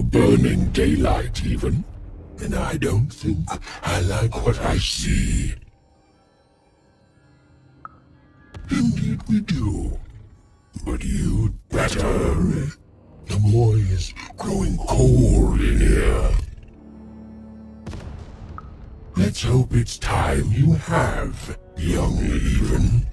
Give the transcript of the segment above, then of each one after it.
Burning daylight, even. And I don't think I like what I see. Indeed we do. But you'd better. The boy is growing cold in here. Let's hope it's time you have, young even.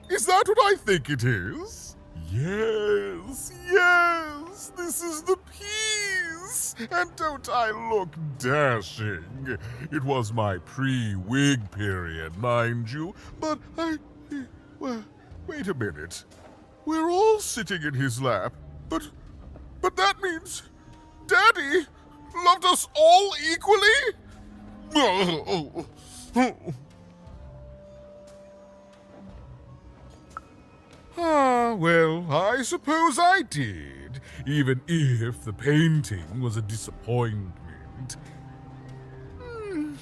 Is that what I think it is? Yes, yes, this is the piece! And don't I look dashing? It was my pre-wig period, mind you, but well, wait a minute. We're all sitting in his lap, but that means Daddy loved us all equally? Well, I suppose I did, even if the painting was a disappointment.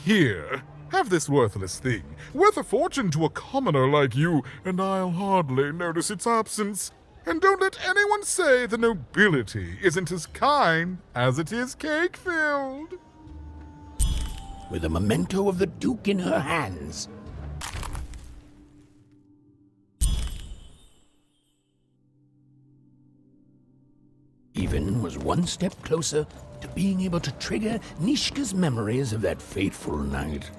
Here, have this worthless thing, worth a fortune to a commoner like you, and I'll hardly notice its absence. And don't let anyone say the nobility isn't as kind as it is cake-filled. With a memento of the Duke in her hands. Even was one step closer to being able to trigger Nishka's memories of that fateful night.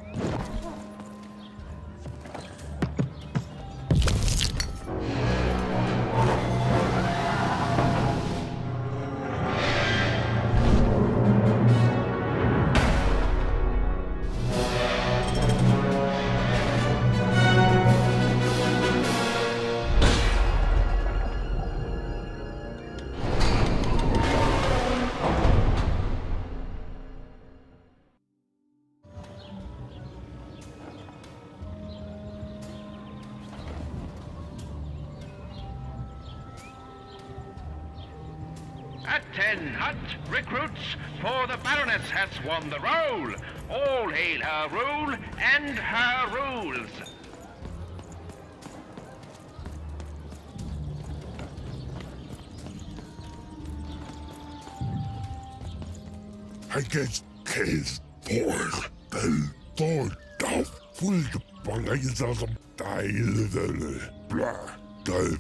Hut recruits, for the Baroness has won the roll. All hail her rule and her rules. I guess case for the thought of full bodies of the blah, the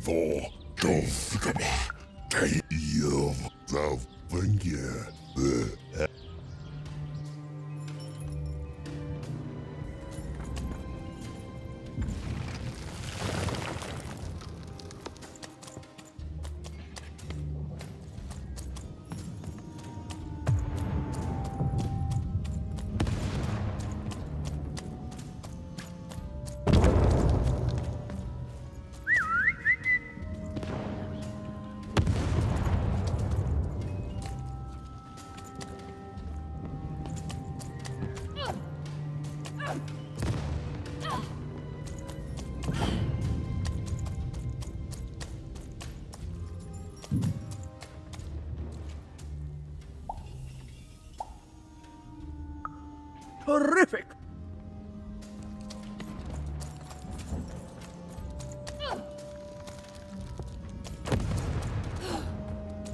horrific.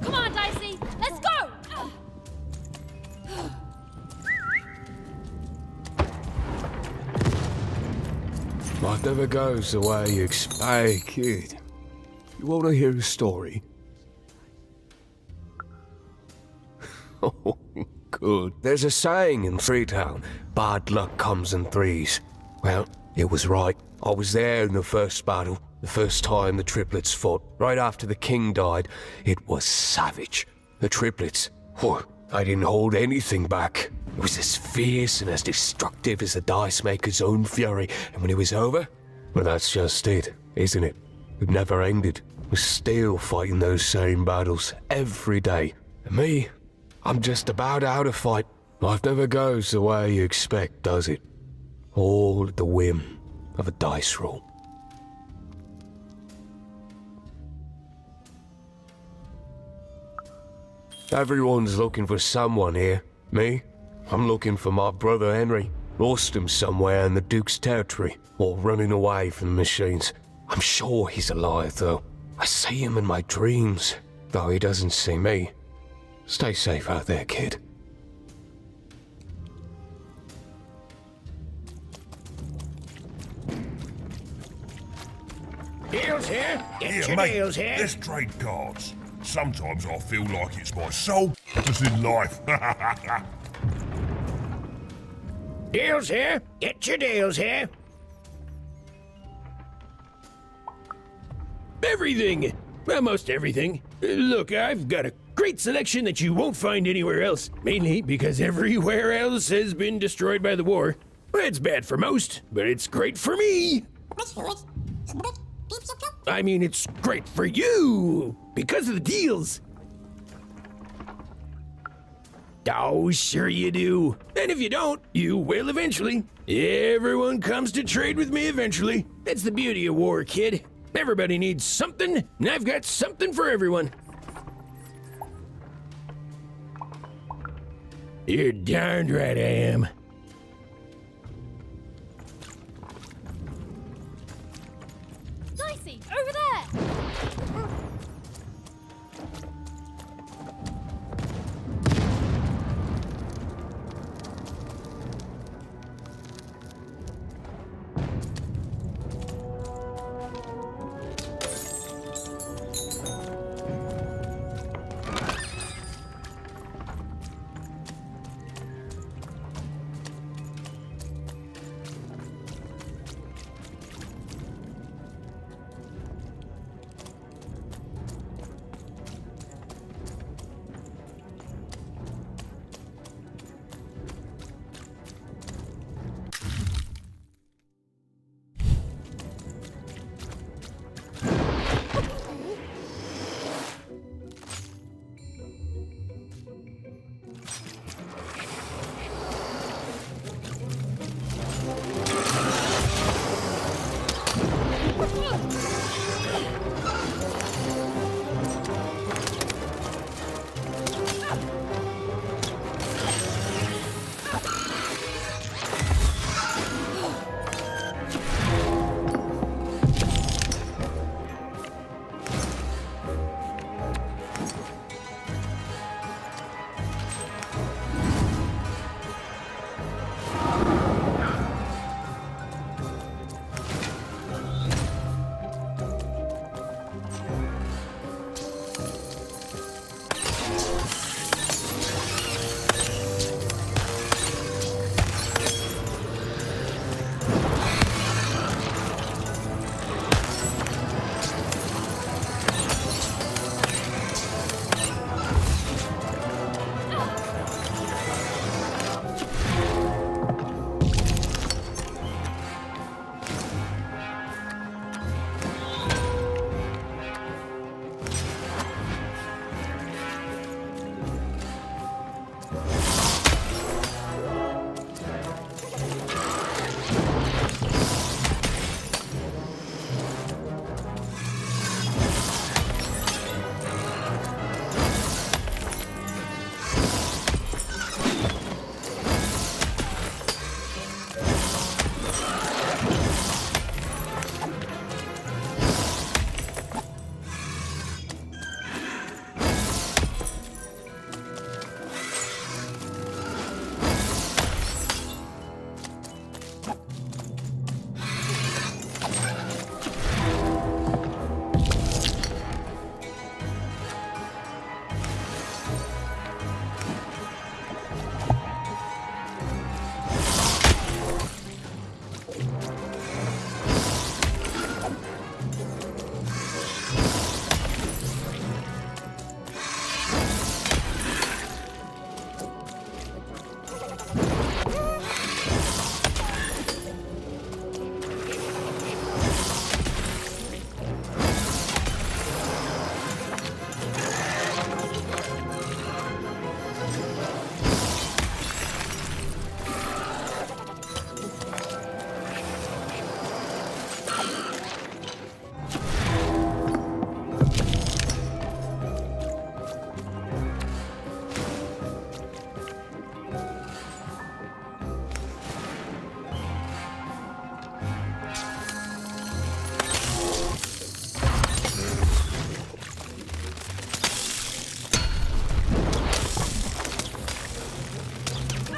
Come on, Dicey, let's go! Life never goes the way you expect. Hey, kid. You want to hear a story? Oh, good. There's a saying in Freetown, bad luck comes in threes. Well, it was right. I was there in the first battle, the first time the triplets fought. Right after the king died, it was savage. The triplets, they didn't hold anything back. It was as fierce and as destructive as the dice maker's own fury. And when it was over, well, that's just it, isn't it? It never ended. We're still fighting those same battles every day. And me, I'm just about out of fight. Life never goes the way you expect, does it? All at the whim of a dice roll. Everyone's looking for someone here. Me? I'm looking for my brother Henry. Lost him somewhere in the Duke's territory, or running away from the machines. I'm sure he's alive, though. I see him in my dreams, though he doesn't see me. Stay safe out there, kid. Deals here? Get your mate, deals here? let's trade cards. Sometimes I feel like it's my sole purpose in life. Deals here? Get your deals here? Everything! Almost everything. Look, I've got a great selection that you won't find anywhere else. Mainly because everywhere else has been destroyed by the war. It's bad for most, but it's great for me. I mean, it's great for you because of the deals. Oh, sure you do. And if you don't, you will eventually. Everyone comes to trade with me eventually. That's the beauty of war, kid. Everybody needs something, and I've got something for everyone. You're darned right I am. Dicey, over there!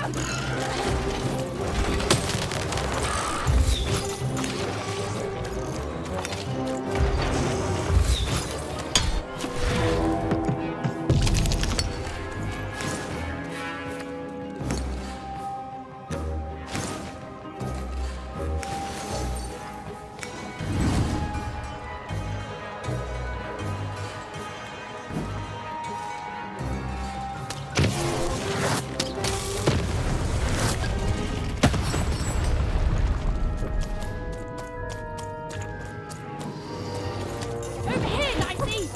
Over here, Dicey!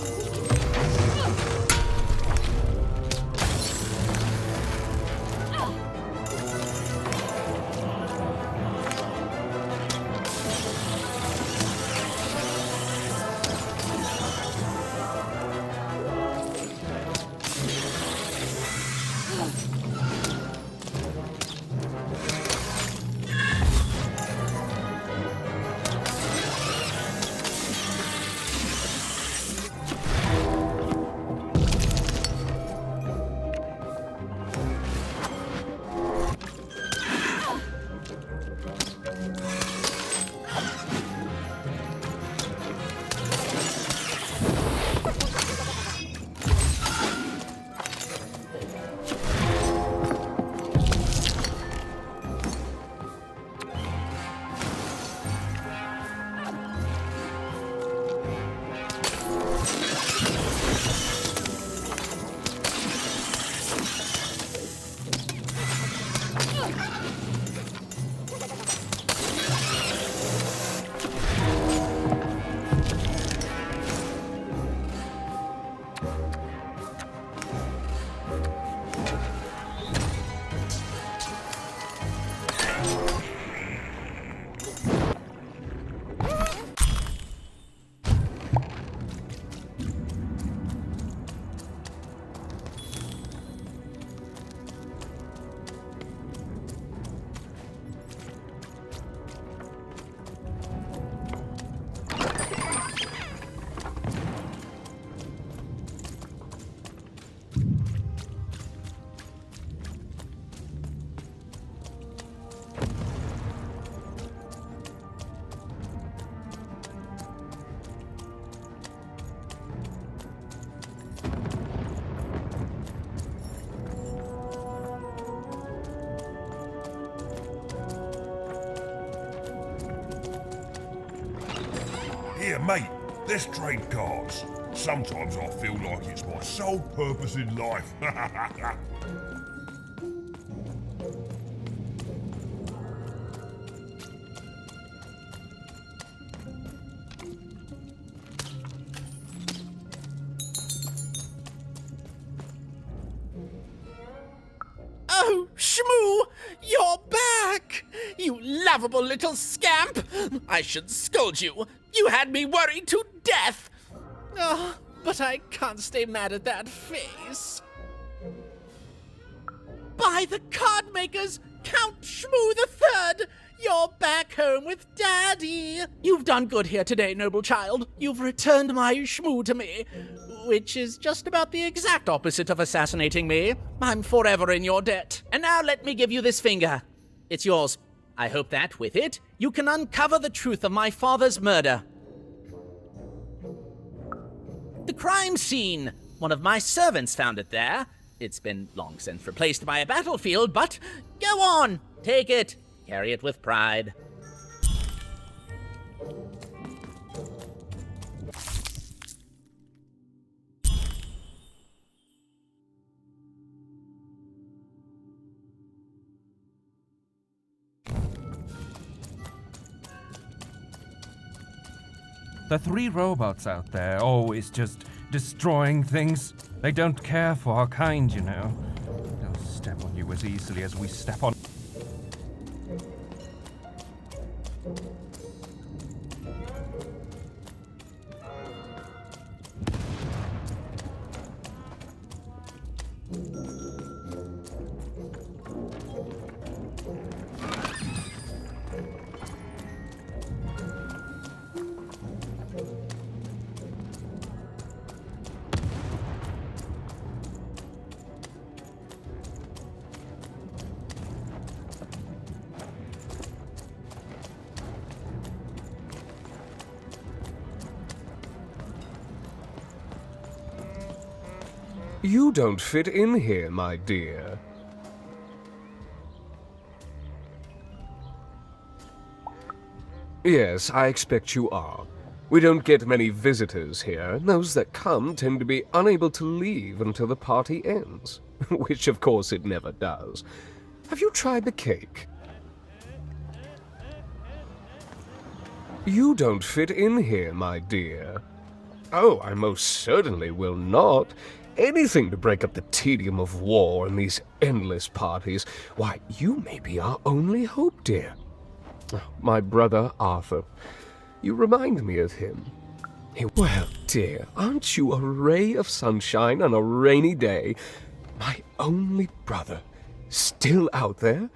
Here, mate, let's trade cards. Sometimes I feel like it's my sole purpose in life. Oh, Shmoo! You're back! You lovable little scamp! I should scold you. You had me worried to death! Oh, but I can't stay mad at that face. By the card makers, Count Shmoo the Third! You're back home with Daddy! You've done good here today, noble child. You've returned my Shmoo to me, which is just about the exact opposite of assassinating me. I'm forever in your debt. And now let me give you this finger. It's yours. I hope that, with it, you can uncover the truth of my father's murder. The crime scene. One of my servants found it there. It's been long since replaced by a battlefield, but go on, take it. Carry it with pride. The three robots out there, always just destroying things. They don't care for our kind, you know. They'll step on you as easily as we step on... You don't fit in here, my dear. Yes, I expect you are. We don't get many visitors here, and those that come tend to be unable to leave until the party ends, which of course it never does. Have you tried the cake? You don't fit in here, my dear. Oh, I most certainly will not. Anything to break up the tedium of war and these endless parties. Why, you may be our only hope, dear. Oh, my brother Arthur. You remind me of him. Well, dear, aren't you a ray of sunshine on a rainy day? My only brother. Still out there?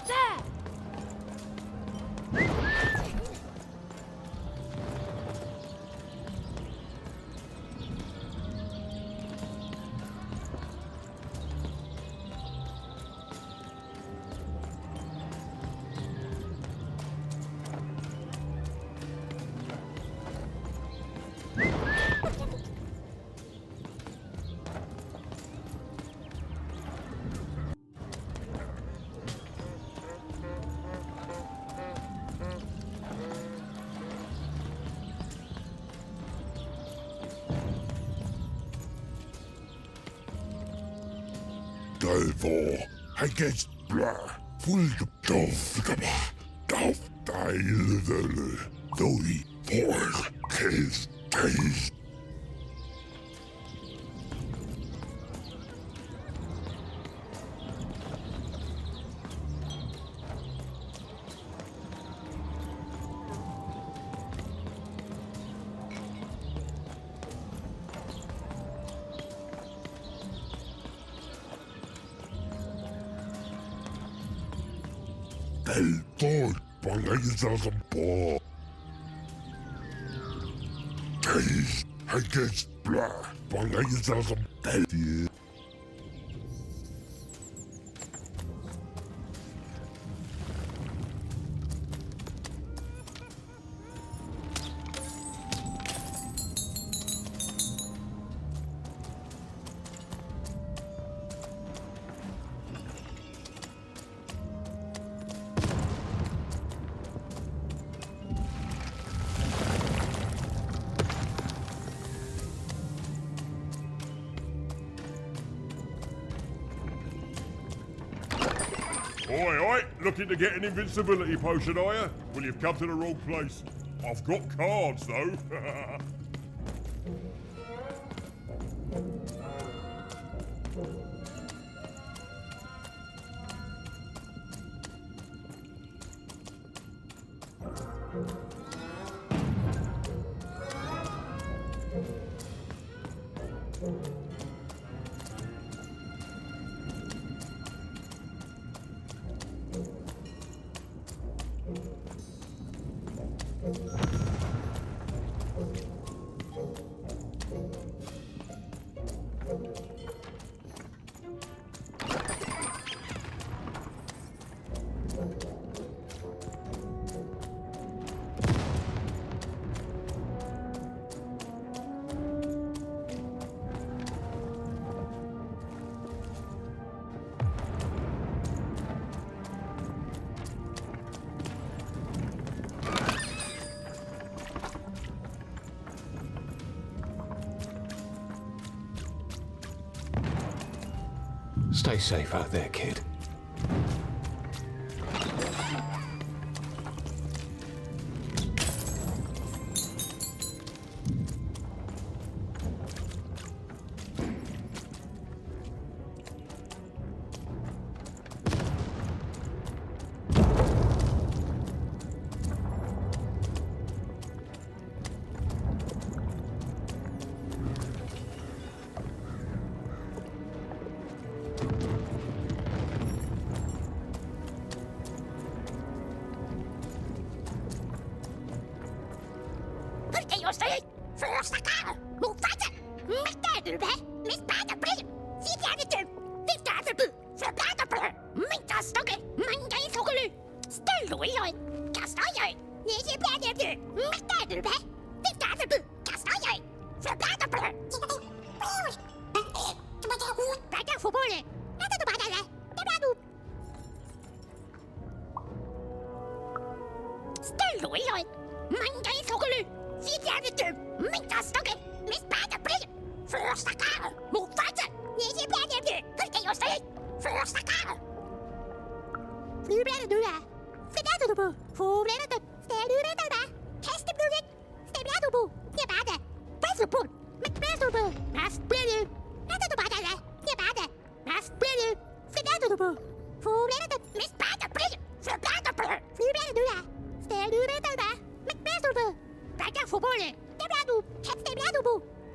There! Derfor against blur, full of dejledele, though he for his days. El tol palaisas po. Days against blur, palaisas del. Oi, looking to get an invincibility potion, are you? Well, you've come to the wrong place. I've got cards, though. Stay safe out there, kid. Stay lỗi rồi. Cast nói rồi. Nhẹ nhẹ bè nhẹ nhẹ. Mít ta được bé. Mít ta được bự. Cast nói rồi. Phải bá tập bự. Bạn đang phục hồi nè. Nó tới bạn này nè. Nó ra đủ. Stay lỗi rồi. Mình gây số cái lư. Xin ra đi tìm. Mít ta stock it. Mít bá tập bự. Phải saca. Một phát trận. Nhẹ nhẹ bè nhẹ nhẹ. Hãy cái yếu sĩ. Phải saca. Flybrädan du där. Fredado du. Flybrädan. Ställbrädan där. Hästbrädan. Ställbrädan du. Jag bada. Bästbrädan. Med bästbrädan. Bästbrädan. Rätta du bada där. Jag bada. Bästbrädan. Fredado du. Flybrädan. Med bästbrädan. Fredado. Flybrädan du där. Ställbrädan där. Med bästbrädan. Bästa fotbollen. Ställbrädan du. Hästbrädan du.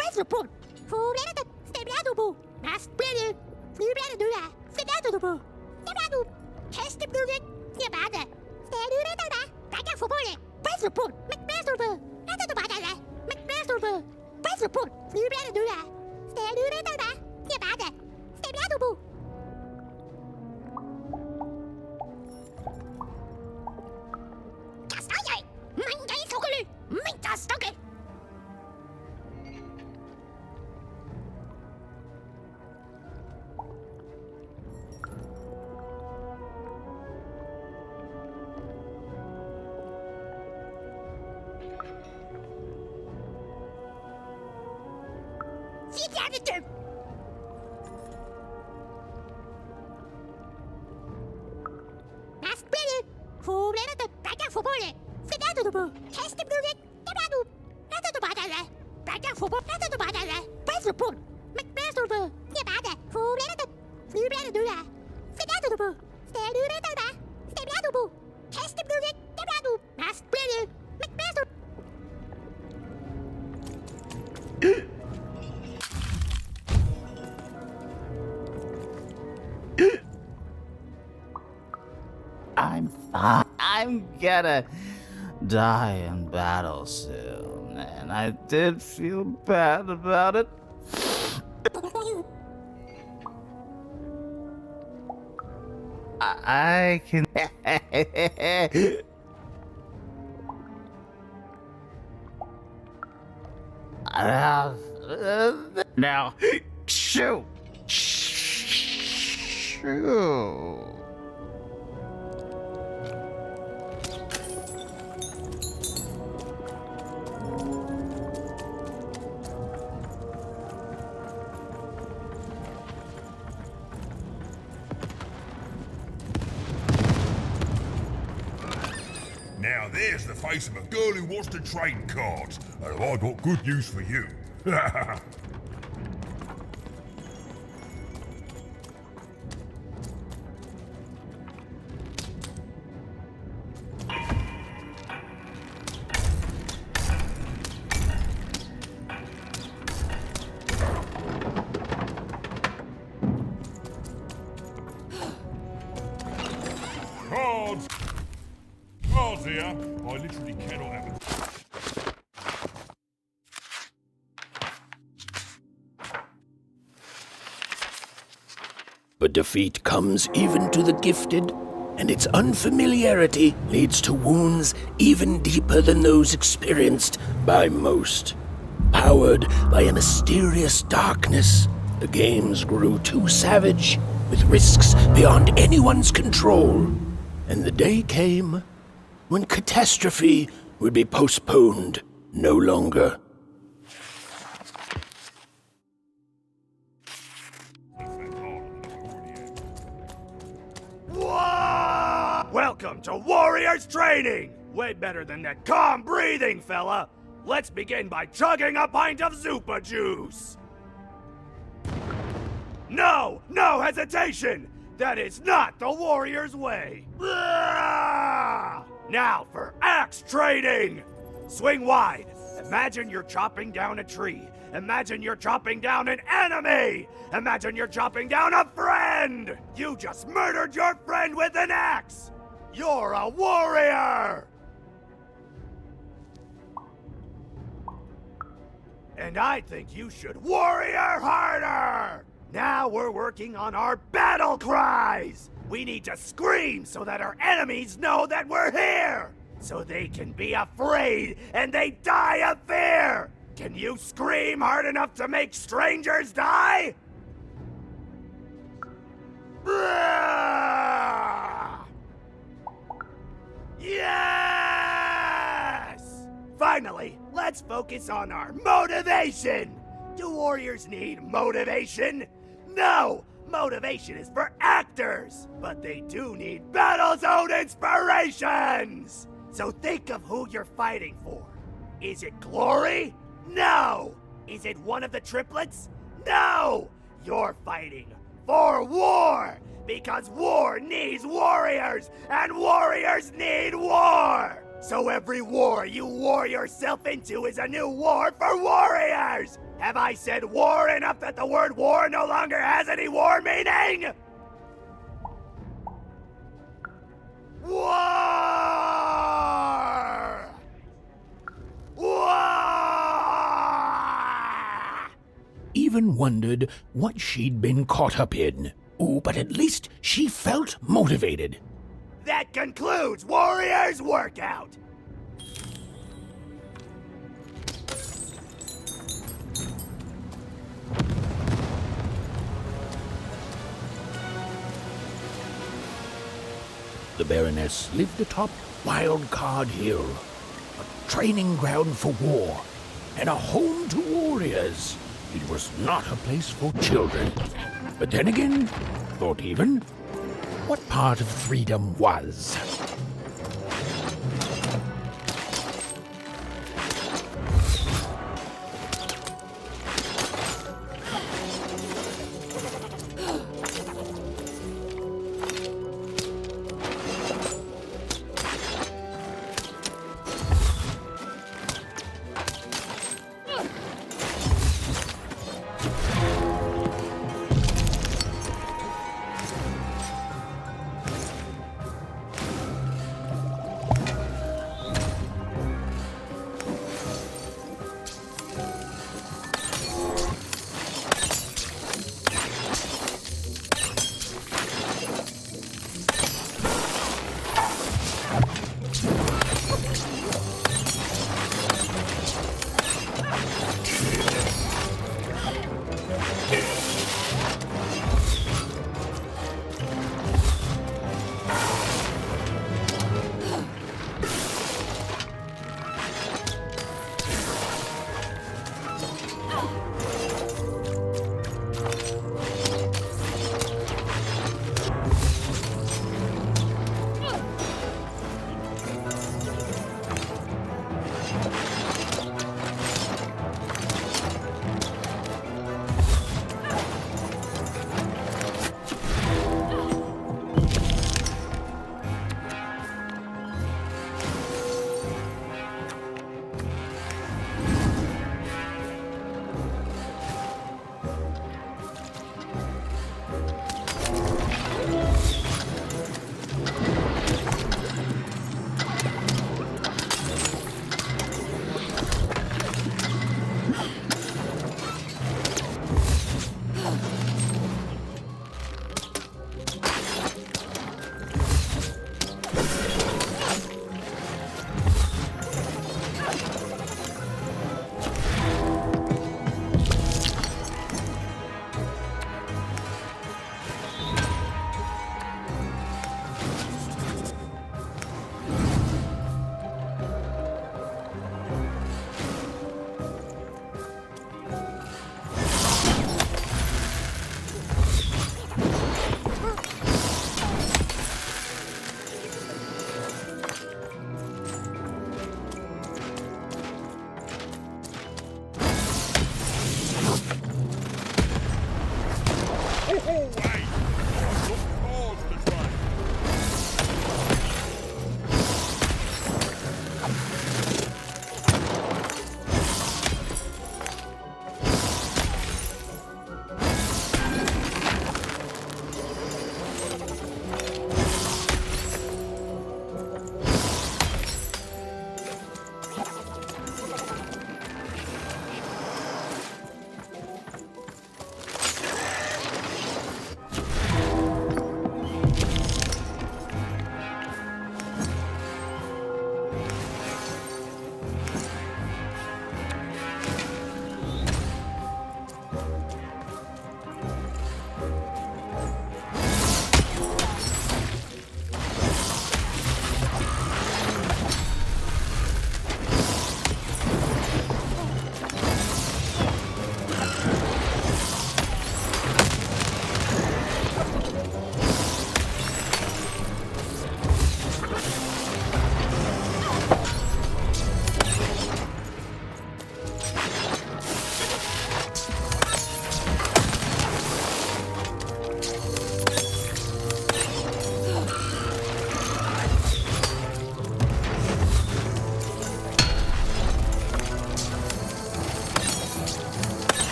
Bästbrädan. Flybrädan. Ställbrädan du. Bästbrädan. Flybrädan du där. Fredado du. Ställbrädan du. Hæstebludet. Jeg bare det. Stærlig der da. Der kan fodbolde. Baseball. Med baseball. Der er du bare der. Med baseball. Baseball. Flybrænder du der. Stærlig der da. Jeg bare det. Stærlig du bu. Kaster jeg. Mange i sukkerly. Mindre stokke. I'm fine. I'm gonna die in battle soon, and I did feel bad about it. I can. Now, shoot! Shoot! Now there's the face of a girl who wants to trade cards, and I've got good news for you. Cards! Cards here! I literally cannot have it. But defeat comes even to the gifted, and its unfamiliarity leads to wounds even deeper than those experienced by most. Powered by a mysterious darkness, the games grew too savage, with risks beyond anyone's control. And the day came when catastrophe would be postponed no longer. Welcome to Warriors Training! Way better than that calm breathing, fella! Let's begin by chugging a pint of Zupa juice! No! No hesitation! That is not the Warriors' way! Now for axe training! Swing wide! Imagine you're chopping down a tree. Imagine you're chopping down an enemy! Imagine you're chopping down a friend! You just murdered your friend with an axe! You're a warrior! And I think you should warrior harder! Now we're working on our battle cries! We need to scream so that our enemies know that we're here! So they can be afraid and they die of fear! Can you scream hard enough to make strangers die? Yes! Finally, let's focus on our motivation! Do warriors need motivation? No! Motivation is for actors! But they do need battle zone inspirations! So think of who you're fighting for. Is it glory? No! Is it one of the triplets? No! You're fighting for war! Because war needs warriors, and warriors need war! So every war you war yourself into is a new war for warriors! Have I said war enough that the word war no longer has any war meaning? War! War! Even wondered what she'd been caught up in. Ooh, but at least she felt motivated. That concludes Warriors Workout! The Baroness lived atop Wild Card Hill, a training ground for war, and a home to warriors. It was not a place for children. But then again, thought even, what part of freedom was?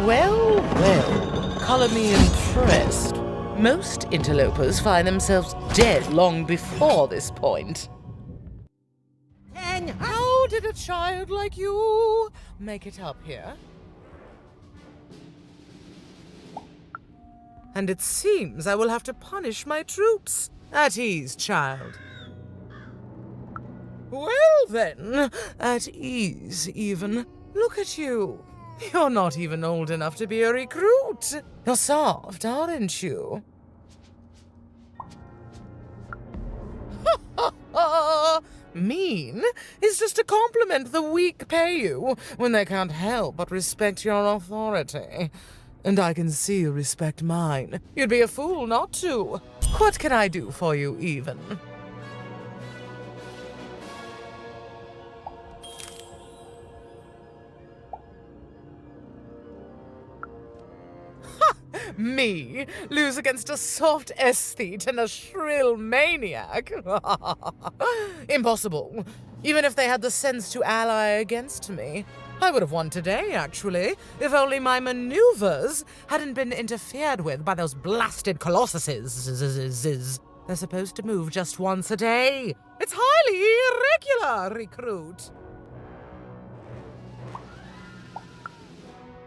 Well, well, color me impressed. Most interlopers find themselves dead long before this point. And how did a child like you make it up here? And it seems I will have to punish my troops. At ease, child. Well then, at ease even. Look at you. You're not even old enough to be a recruit. You're soft, aren't you? Mean is just a compliment the weak pay you when they can't help but respect your authority. And I can see you respect mine. You'd be a fool not to. What can I do for you, even? Me lose against a soft aesthete and a shrill maniac? Impossible. Even if they had the sense to ally against me. I would have won today, actually, if only my maneuvers hadn't been interfered with by those blasted colossuses. They're supposed to move just once a day. It's highly irregular, recruit.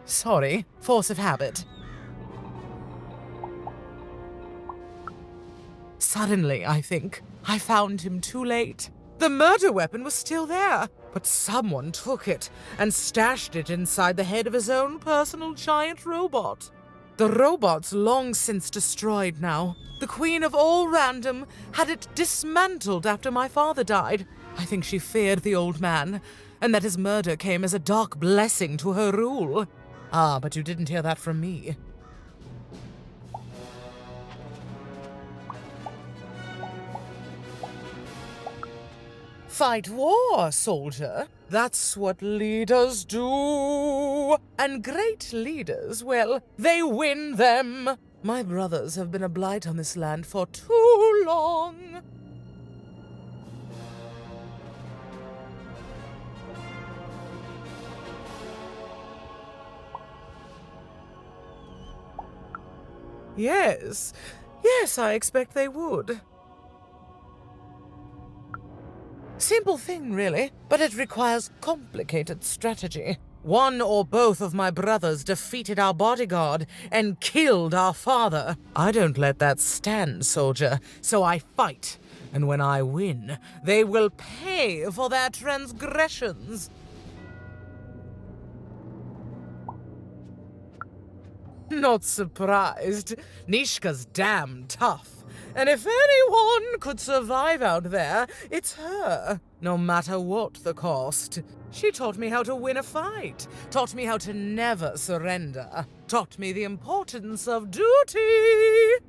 Sorry, force of habit. Suddenly, I think, I found him too late. The murder weapon was still there, but someone took it and stashed it inside the head of his own personal giant robot. The robot's long since destroyed now. The queen of all random had it dismantled after my father died. I think she feared the old man, and that his murder came as a dark blessing to her rule. Ah, but you didn't hear that from me. Fight war, soldier. That's what leaders do. And great leaders, well, they win them. My brothers have been a blight on this land for too long. Yes, I expect they would. Simple thing, really, but it requires complicated strategy. One or both of my brothers defeated our bodyguard and killed our father. I don't let that stand, soldier, so I fight. And when I win, they will pay for their transgressions. Not surprised. Nishka's damn tough. And if anyone could survive out there, it's her. No matter what the cost. She taught me how to win a fight. Taught me how to never surrender. Taught me the importance of duty.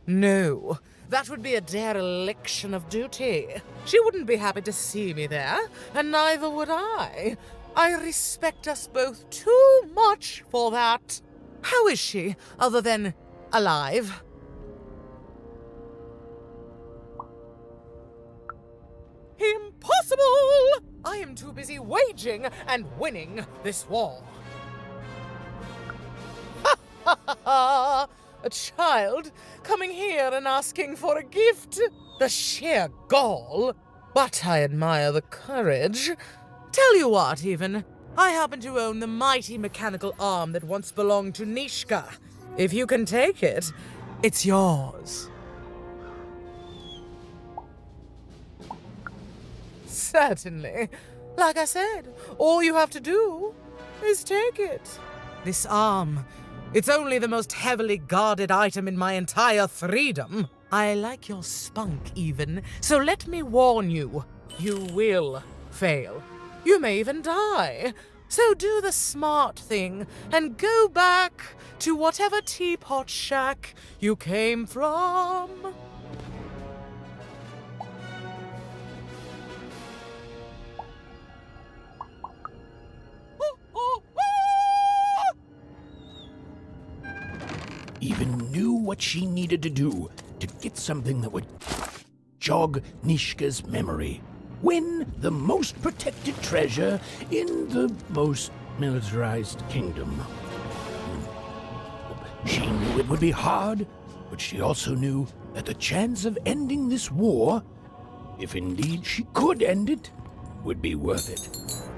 No, that would be a dereliction of duty. She wouldn't be happy to see me there, and neither would I. I respect us both too much for that. How is she, other than alive? Impossible! I am too busy waging and winning this war. Ha ha ha ha! A child coming here and asking for a gift? The sheer gall! But I admire the courage. Tell you what, even. I happen to own the mighty mechanical arm that once belonged to Nishka. If you can take it, it's yours. Certainly. Like I said, all you have to do is take it. This arm, it's only the most heavily guarded item in my entire freedom. I like your spunk, even, so let me warn you. You will fail. You may even die. So do the smart thing and go back to whatever teapot shack you came from. Even knew what she needed to do to get something that would jog Nishka's memory. win the most protected treasure in the most militarized kingdom. She knew it would be hard, but she also knew that the chance of ending this war, if indeed she could end it, would be worth it.